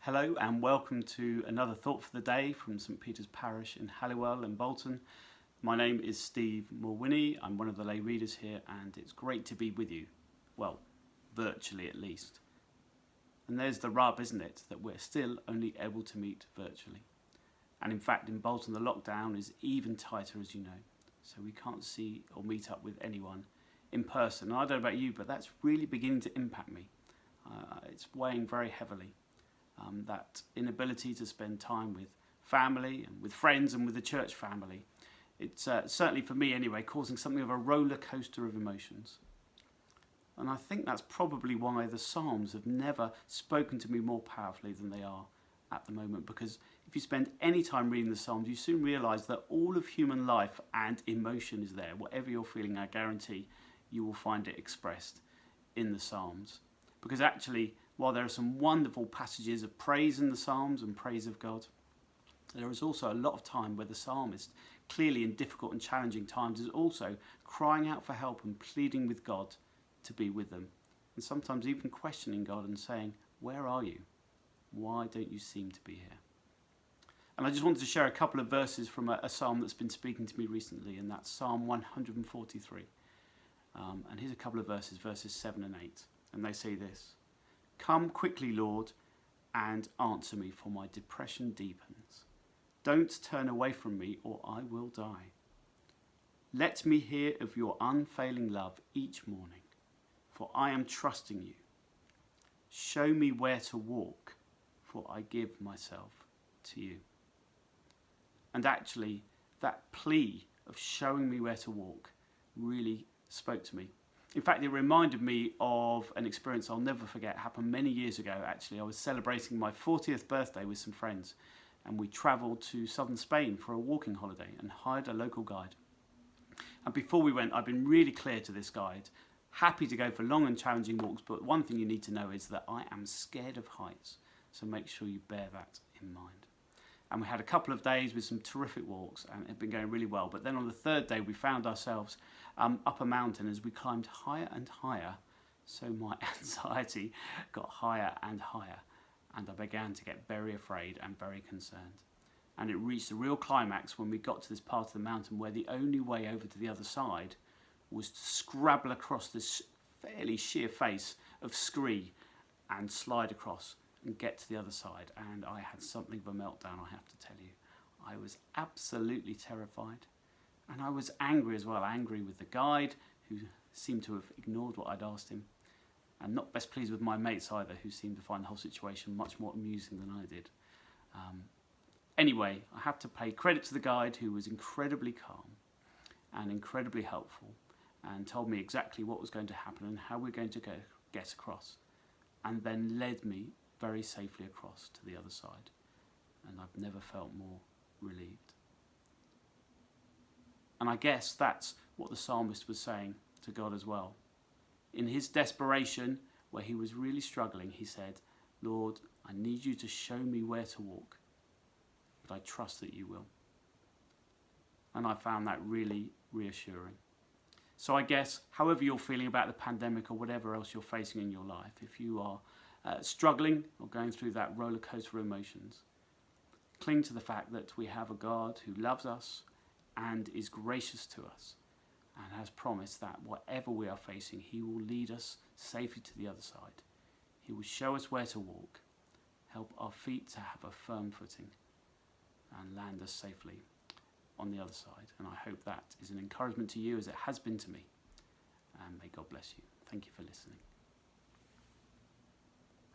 Hello and welcome to another Thought for the Day from St Peter's Parish in Halliwell in Bolton. My name is Steve Mulwiney. I'm one of the lay readers here and it's great to be with you. Well, virtually at least. And there's the rub, isn't it, that we're still only able to meet virtually. And in fact in Bolton the lockdown is even tighter, as you know. So we can't see or meet up with anyone in person. And I don't know about you, but that's really beginning to impact me. It's weighing very heavily. That inability to spend time with family and with friends and with the church family. It's certainly for me anyway, causing something of a roller coaster of emotions. And I think that's probably why the Psalms have never spoken to me more powerfully than they are at the moment. Because if you spend any time reading the Psalms, you soon realise that all of human life and emotion is there. Whatever you're feeling, I guarantee you will find it expressed in the Psalms. Because actually, while there are some wonderful passages of praise in the Psalms and praise of God, there is also a lot of time where the psalmist, clearly in difficult and challenging times, is also crying out for help and pleading with God to be with them. And sometimes even questioning God and saying, "Where are you? Why don't you seem to be here?" And I just wanted to share a couple of verses from a psalm that's been speaking to me recently, and that's Psalm 143. And here's a couple of verses 7 and 8. And they say this: "Come quickly, Lord, and answer me, for my depression deepens. Don't turn away from me, or I will die. Let me hear of your unfailing love each morning, for I am trusting you. Show me where to walk, for I give myself to you." And actually, that plea of showing me where to walk really spoke to me. In fact, it reminded me of an experience I'll never forget. It happened many years ago, actually. I was celebrating my 40th birthday with some friends, and we travelled to southern Spain for a walking holiday and hired a local guide. And before we went, I'd been really clear to this guide, happy to go for long and challenging walks, but one thing you need to know is that I am scared of heights, so make sure you bear that in mind. And we had a couple of days with some terrific walks, and it had been going really well. But then on the third day, we found ourselves up a mountain. As we climbed higher and higher, so my anxiety got higher and higher, and I began to get very afraid and very concerned. And it reached a real climax when we got to this part of the mountain where the only way over to the other side was to scrabble across this fairly sheer face of scree and slide across and get to the other side. And I had something of a meltdown, I have to tell you. I was absolutely terrified, and I was angry as well, angry with the guide who seemed to have ignored what I'd asked him, and not best pleased with my mates either, who seemed to find the whole situation much more amusing than I did. Anyway, I have to pay credit to the guide, who was incredibly calm and incredibly helpful and told me exactly what was going to happen and how we're going to get across, and then led me very safely across to the other side. And I've never felt more relieved. And I guess that's what the psalmist was saying to God as well. In his desperation, where he was really struggling, he said, "Lord, I need you to show me where to walk, but I trust that you will." And I found that really reassuring. So I guess, however you're feeling about the pandemic or whatever else you're facing in your life, if you are struggling or going through that roller coaster of emotions, cling to the fact that we have a God who loves us and is gracious to us and has promised that whatever we are facing, he will lead us safely to the other side. He will show us where to walk, help our feet to have a firm footing, and land us safely on the other side. And I hope that is an encouragement to you, as it has been to me. And may God bless you. Thank you for listening.